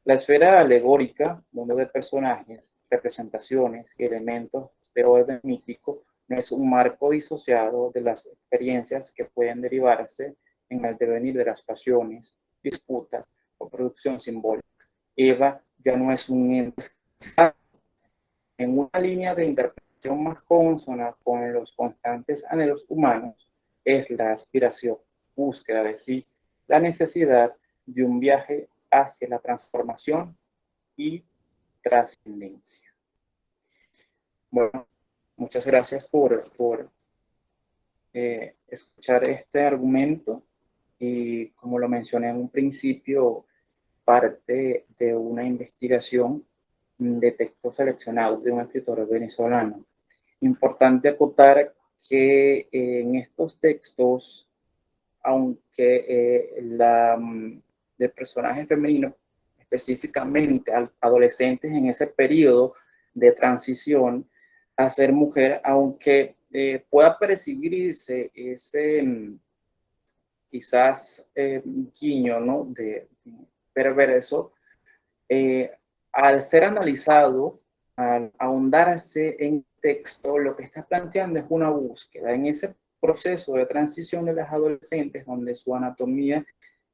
La esfera alegórica, mundo de personajes, representaciones y elementos de orden mítico, no es un marco disociado de las experiencias que pueden derivarse en el devenir de las pasiones, disputas o producción simbólica. Eva ya no es un ente en una línea de interpretación más consona con los constantes anhelos humanos, es la aspiración, búsqueda de sí, la necesidad de un viaje hacia la transformación y trascendencia. Bueno, muchas gracias por escuchar este argumento y, como lo mencioné en un principio, parte de una investigación de textos seleccionados de un escritor venezolano. Importante acotar que en estos textos, aunque del personaje femenino, específicamente adolescentes en ese periodo de transición a ser mujer, aunque pueda percibirse ese quizás guiño, ¿no?, de perverso, al ser analizado, al ahondarse en texto, lo que está planteando es una búsqueda en ese proceso de transición de las adolescentes, donde su anatomía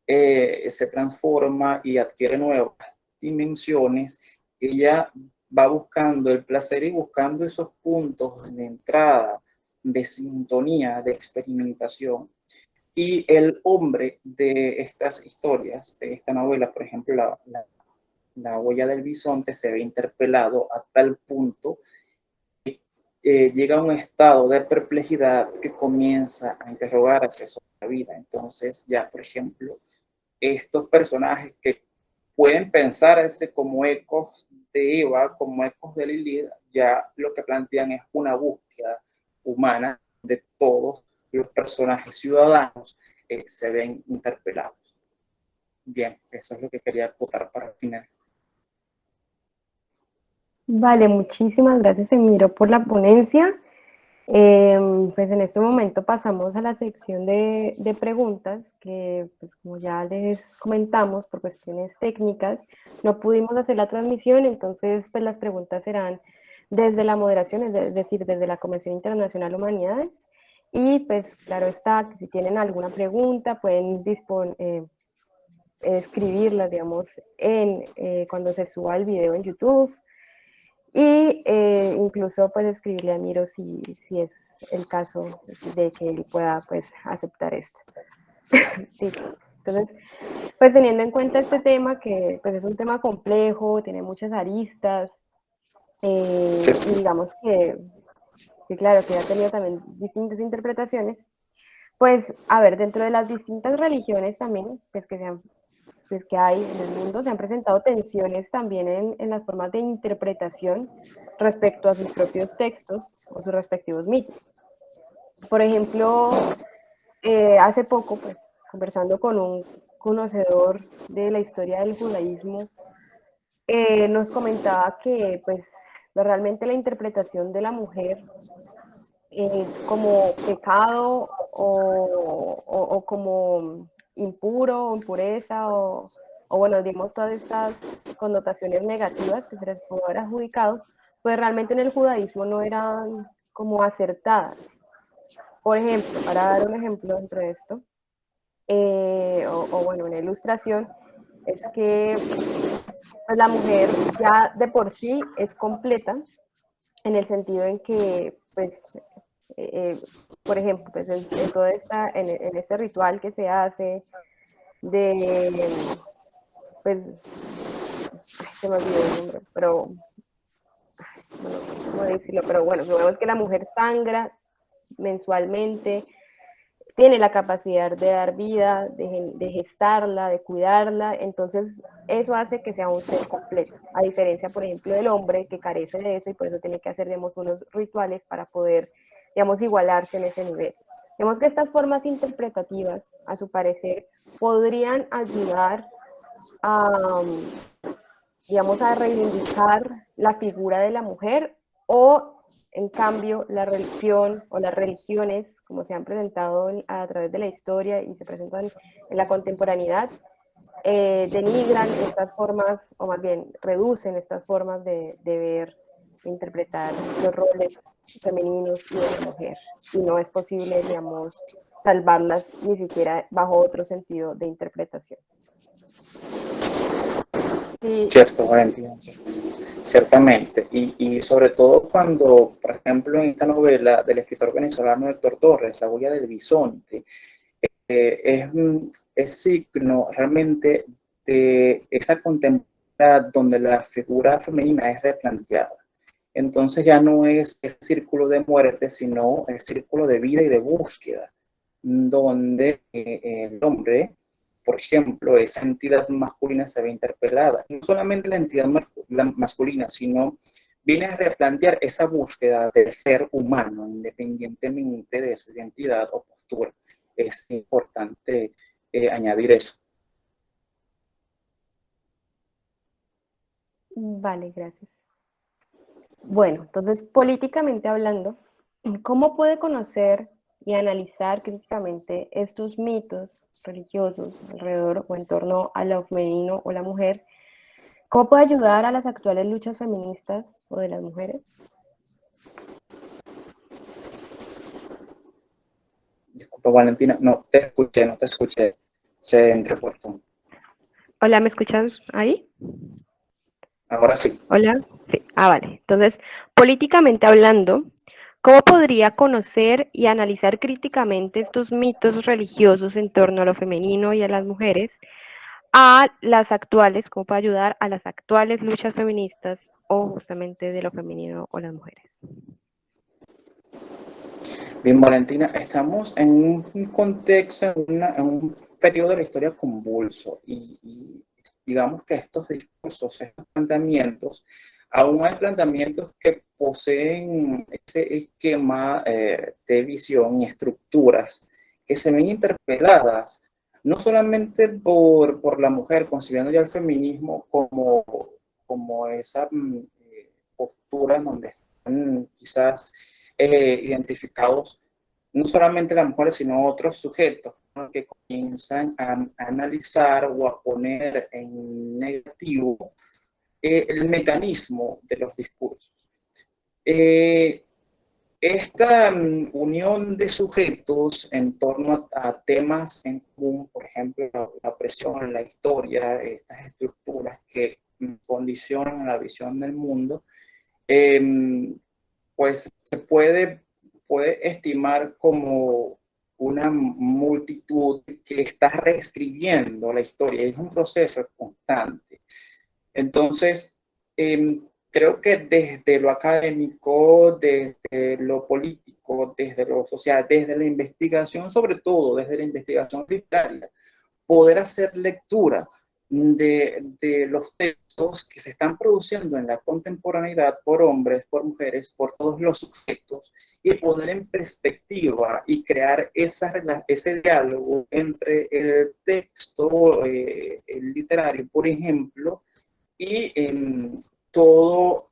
se transforma y adquiere nuevas dimensiones. Ella va buscando el placer y buscando esos puntos de entrada, de sintonía, de experimentación. Y el hombre de estas historias, de esta novela, por ejemplo, la huella del bisonte, se ve interpelado a tal punto que llega a un estado de perplejidad que comienza a interrogarse sobre la vida. Entonces ya, por ejemplo, estos personajes que pueden pensarse como ecos de Eva, como ecos de Lilith, ya lo que plantean es una búsqueda humana de todos los personajes ciudadanos se ven interpelados. Bien, eso es lo que quería acotar para el final. Vale, muchísimas gracias, Emiro, por la ponencia. Pues en este momento pasamos a la sección de preguntas que, pues como ya les comentamos, por cuestiones técnicas, no pudimos hacer la transmisión, entonces pues las preguntas serán desde la moderación, es decir, desde la Convención Internacional de Humanidades, Y pues claro está, que si tienen alguna pregunta pueden escribirlas, digamos, cuando se suba el video en YouTube. Y incluso pues escribirle a Miro si es el caso de que él pueda pues aceptar esto. Listo. Entonces, pues teniendo en cuenta este tema, que pues es un tema complejo, tiene muchas aristas, Sí. y digamos que claro, que ha tenido también distintas interpretaciones, pues a ver, dentro de las distintas religiones también, pues que hay en el mundo, se han presentado tensiones también en las formas de interpretación respecto a sus propios textos o sus respectivos mitos. Por ejemplo, hace poco, pues, conversando con un conocedor de la historia del judaísmo, nos comentaba que, pues, realmente la interpretación de la mujer como pecado o como impuro o impureza o bueno, digamos todas estas connotaciones negativas que se les pudo haber adjudicado, pues realmente en el judaísmo no eran como acertadas. Por ejemplo, para dar un ejemplo dentro de esto, o bueno, una ilustración, es que pues, la mujer ya de por sí es completa en el sentido en que, pues, eh, por ejemplo, pues en este ritual que se hace de, pues, ay, se me olvidó el nombre, pero, bueno, ¿cómo decirlo? Pero bueno, supongamos que la mujer sangra mensualmente, tiene la capacidad de dar vida, de gestarla, de cuidarla, entonces eso hace que sea un ser completo, a diferencia, por ejemplo, del hombre que carece de eso y por eso tiene que hacer, digamos, unos rituales para poder, digamos, igualarse en ese nivel. Digamos que estas formas interpretativas, a su parecer, podrían ayudar a, digamos, a reivindicar la figura de la mujer o en cambio la religión o las religiones como se han presentado a través de la historia y se presentan en la contemporaneidad denigran estas formas o más bien reducen estas formas de ver de interpretar los roles femeninos y de la mujer y no es posible digamos salvarlas ni siquiera bajo otro sentido de interpretación. Sí, Cierto, Valentina, cierto. Ciertamente. Y sobre todo cuando, por ejemplo, en esta novela del escritor venezolano Héctor Torres, La huella del bisonte, es signo realmente de esa contemporaneidad donde la figura femenina es replanteada. Entonces ya no es el círculo de muerte, sino el círculo de vida y de búsqueda, donde el hombre, por ejemplo, esa entidad masculina se ve interpelada. No solamente la entidad masculina, sino viene a replantear esa búsqueda del ser humano, independientemente de su identidad o postura. Es importante añadir eso. vale, gracias. Bueno, entonces, políticamente hablando, ¿cómo puede conocer y analizar críticamente estos mitos religiosos alrededor o en torno a lo femenino o la mujer? ¿Cómo puede ayudar a las actuales luchas feministas o de las mujeres? Disculpa, Valentina, no te escuché, se entrecortó. Hola, ¿me escuchas ahí? Ahora sí. Hola. Sí, vale. Entonces, políticamente hablando, ¿cómo podría conocer y analizar críticamente estos mitos religiosos en torno a lo femenino y a las mujeres a las actuales, cómo puede ayudar a las actuales luchas feministas o justamente de lo femenino o las mujeres? Bien, Valentina, estamos en un contexto, en un periodo de la historia convulso y digamos que estos discursos, estos planteamientos, aún hay planteamientos que poseen ese esquema de visión y estructuras que se ven interpeladas no solamente por la mujer, concibiendo ya el feminismo como esa postura en donde están quizás identificados no solamente las mujeres, sino otros sujetos, ¿no? Que comienzan a analizar o a poner en negativo el mecanismo de los discursos. Eh, esta unión de sujetos en torno a temas en común, por ejemplo, la opresión, la historia, estas estructuras que condicionan la visión del mundo, pues se puede estimar como una multitud que está reescribiendo la historia. Es un proceso constante. Entonces, creo que desde lo académico, desde lo político, desde lo social, desde la investigación, sobre todo desde la investigación literaria, poder hacer lectura de los textos que se están produciendo en la contemporaneidad por hombres, por mujeres, por todos los sujetos, y poner en perspectiva y crear ese diálogo entre el texto el literario, por ejemplo, y todo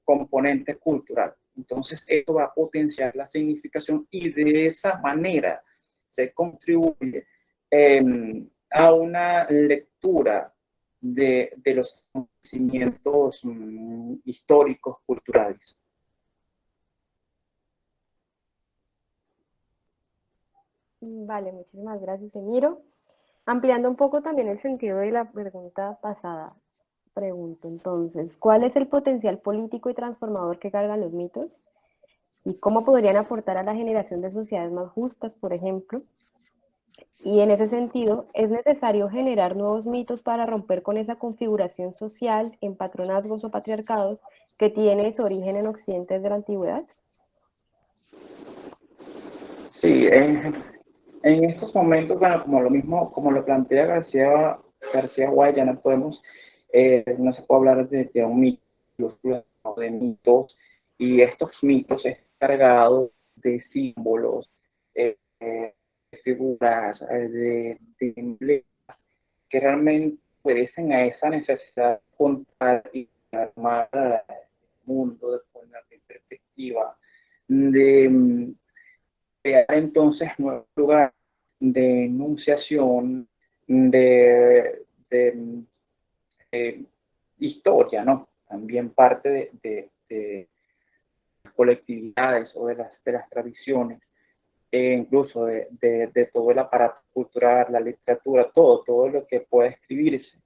componente cultural. Entonces, esto va a potenciar la significación y de esa manera se contribuye a una lectura de los conocimientos históricos, culturales. Vale, muchísimas gracias, Emiro. Ampliando un poco también el sentido de la pregunta pasada, pregunto entonces, ¿cuál es el potencial político y transformador que cargan los mitos? ¿Y cómo podrían aportar a la generación de sociedades más justas, por ejemplo? Y en ese sentido, ¿es necesario generar nuevos mitos para romper con esa configuración social en patronazgos o patriarcados que tiene su origen en Occidente desde la antigüedad? Sí, en estos momentos, bueno, como lo mismo, como lo plantea García Guay, ya no podemos, no se puede hablar de un mito, de mitos, y estos mitos están cargados de símbolos, de figuras, de emblemas, que realmente obedecen a esa necesidad de contar y armar el mundo, de poner en perspectiva, de crear entonces nuevos lugares de enunciación, de historia, ¿no? También parte de las colectividades o de las tradiciones, incluso de todo el aparato cultural, la literatura, todo lo que puede escribirse.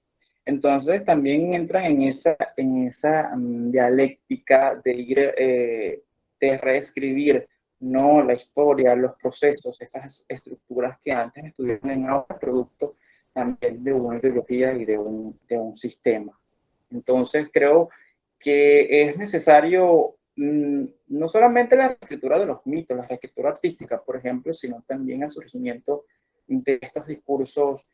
Entonces también entran en esa dialéctica de ir, de reescribir, no la historia, los procesos, estas estructuras que antes estuvieron en ahora, producto también de una ideología y de un sistema. Entonces creo que es necesario no solamente la escritura de los mitos, la escritura artística, por ejemplo, sino también el surgimiento de estos discursos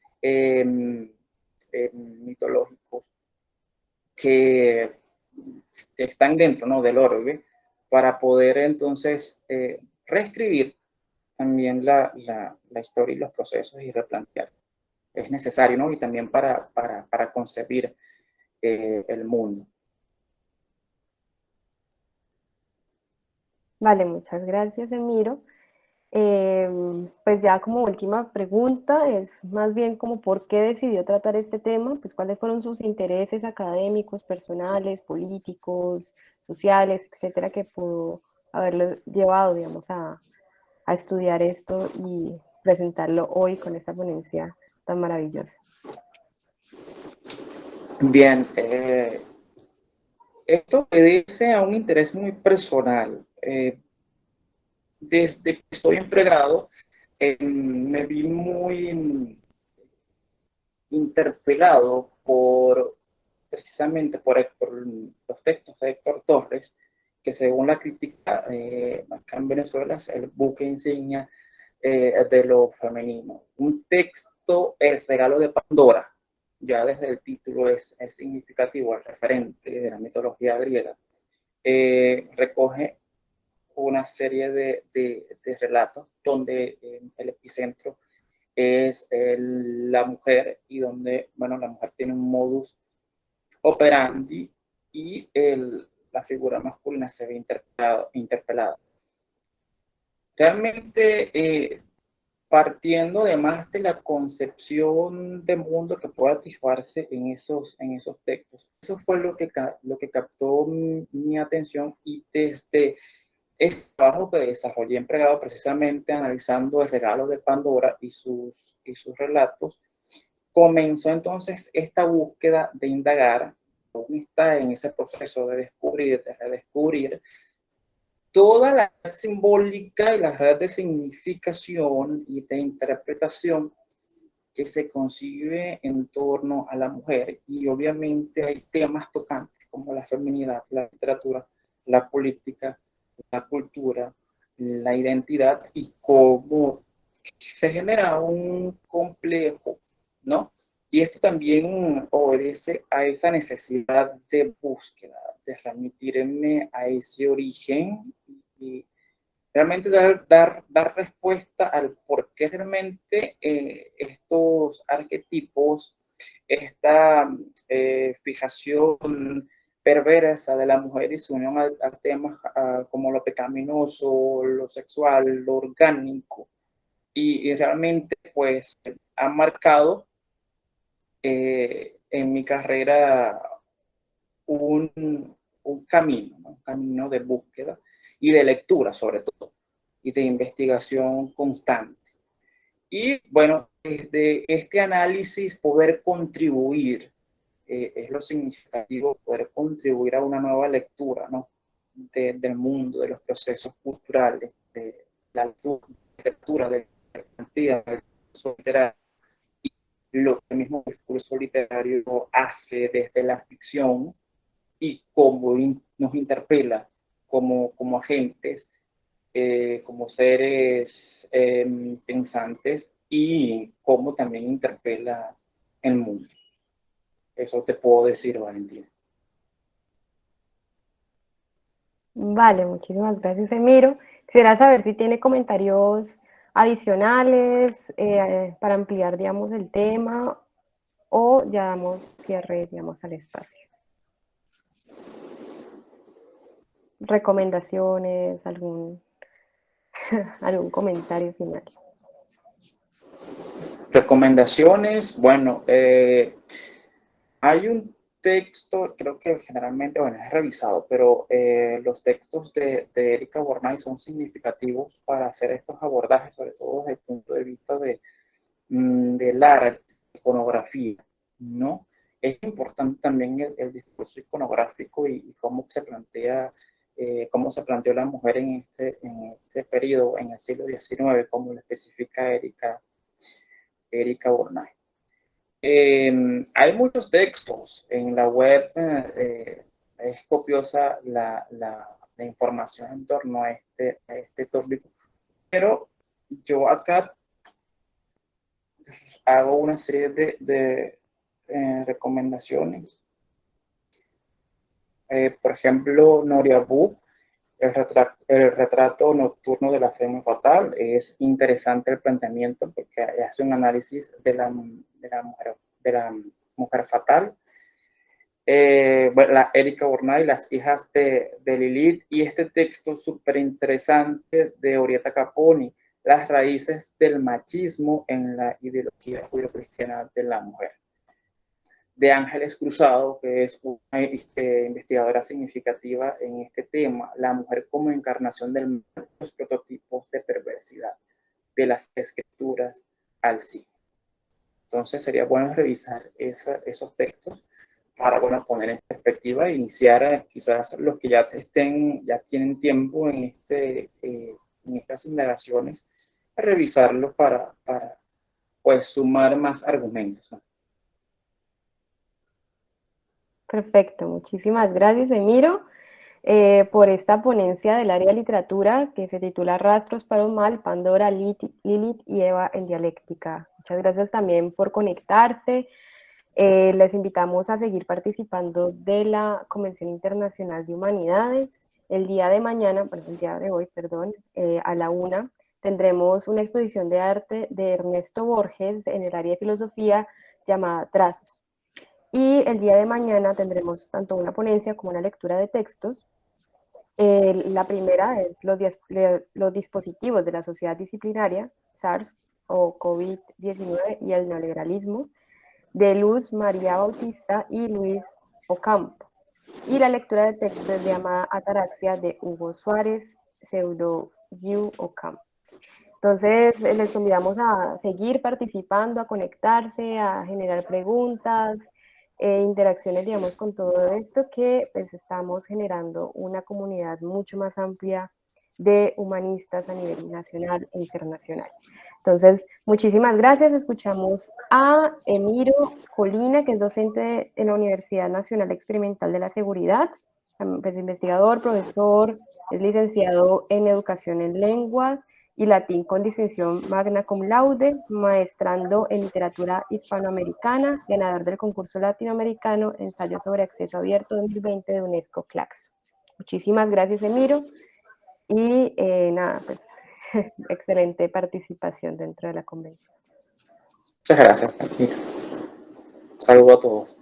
mitológicos que están dentro, ¿no?, del orbe, para poder entonces reescribir también la historia y los procesos y replantear. Es necesario, ¿no? Y también para concebir el mundo. Vale, muchas gracias, Emiro. Pues ya como última pregunta es más bien como por qué decidió tratar este tema, pues cuáles fueron sus intereses académicos, personales, políticos, sociales, etcétera, que pudo haberlo llevado, digamos, a estudiar esto y presentarlo hoy con esta ponencia tan maravillosa. Bien, esto obedece a un interés muy personal. Desde que estoy en pregrado, me vi muy interpelado precisamente por los textos de Héctor Torres, que según la crítica acá en Venezuela es el buque insignia de lo femenino. Un texto, El regalo de Pandora, ya desde el título es significativo, el referente de la mitología griega, recoge una serie de relatos donde el epicentro es la mujer y donde, bueno, la mujer tiene un modus operandi y la figura masculina se ve interpelada. Realmente, partiendo además de la concepción de mundo que pueda atisbarse en esos textos. Eso fue lo que captó mi atención y desde Este trabajo que desarrollé empleado precisamente analizando el regalo de Pandora y sus relatos, comenzó entonces esta búsqueda de indagar, aún está en ese proceso de descubrir, de redescubrir, toda la red simbólica y la red de significación y de interpretación que se concibe en torno a la mujer. Y obviamente hay temas tocantes como la feminidad, la literatura, la política, la cultura, la identidad y cómo se genera un complejo, ¿no? Y esto también obedece a esa necesidad de búsqueda, de remitirme a ese origen y realmente dar respuesta al por qué realmente estos arquetipos, esta fijación perversa de la mujer y su unión a temas como lo pecaminoso, lo sexual, lo orgánico, y realmente pues han marcado en mi carrera un camino, ¿no? Un camino de búsqueda y de lectura sobre todo, y de investigación constante. Y bueno, desde este análisis poder contribuir, es lo significativo, poder contribuir a una nueva lectura, ¿no? Del mundo, de los procesos culturales, de la lectura, de la cantidad del discurso literario, y lo que el mismo discurso literario hace desde la ficción y cómo nos interpela como agentes, como seres pensantes y cómo también interpela el mundo. Eso te puedo decir, Valentina. Vale, muchísimas gracias, Emiro. Quisiera saber si tiene comentarios adicionales para ampliar, digamos, el tema o ya damos cierre, digamos, al espacio. Recomendaciones, algún comentario final. Recomendaciones, bueno, hay un texto, creo que generalmente, bueno, es revisado, pero los textos de Erika Bornay son significativos para hacer estos abordajes, sobre todo desde el punto de vista del arte, iconografía, ¿no? Es importante también el discurso iconográfico y cómo se planteó la mujer en este periodo, en el siglo XIX, como lo especifica Erika Bornay. Hay muchos textos en la web, es copiosa la información en torno a este tópico, pero yo acá hago una serie de recomendaciones. Por ejemplo, Noriabu, el retrato nocturno de la femme fatal, es interesante el planteamiento porque hace un análisis de la mujer fatal. Bueno, la Erika Bornay, Las hijas de Lilith, y este texto súper interesante de Orietta Caponi, Las raíces del machismo en la ideología judio-cristiana de la mujer, de Ángeles Cruzado, que es una investigadora significativa en este tema, la mujer como encarnación del mal, los prototipos de perversidad, de las escrituras al cine. Entonces sería bueno revisar esos textos para, bueno, poner en perspectiva e iniciar quizás los que ya tienen tiempo en estas indagaciones, revisarlos para pues sumar más argumentos, ¿no? Perfecto, muchísimas gracias, Emiro, por esta ponencia del área de literatura que se titula Rastros para un mal, Pandora, Lilith y Eva en dialéctica. Muchas gracias también por conectarse. Les invitamos a seguir participando de la Convención Internacional de Humanidades. El día de mañana, bueno, el día de hoy, perdón, a la 1, tendremos una exposición de arte de Ernesto Borges en el área de filosofía llamada Trazos. Y el día de mañana tendremos tanto una ponencia como una lectura de textos. La primera es los dispositivos de la sociedad disciplinaria, SARS o COVID-19 y el neoliberalismo, de Luz María Bautista y Luis Ocampo. Y la lectura de texto es llamada Ataraxia de Hugo Suárez pseudo you o cam. Entonces, les convidamos a seguir participando, a conectarse, a generar preguntas, interacciones, digamos, con todo esto que pues estamos generando una comunidad mucho más amplia de humanistas a nivel nacional e internacional. Entonces, muchísimas gracias. Escuchamos a Emiro Colina, que es docente en la Universidad Nacional Experimental de la Seguridad, pues investigador, profesor, es licenciado en Educación en Lenguas y Latín con distinción magna cum laude, maestrando en literatura hispanoamericana, ganador del concurso latinoamericano Ensayo sobre Acceso Abierto 2020 de UNESCO Claxo. Muchísimas gracias, Emiro. Y nada, pues excelente participación dentro de la convención. Muchas gracias, Martina. Saludo a todos.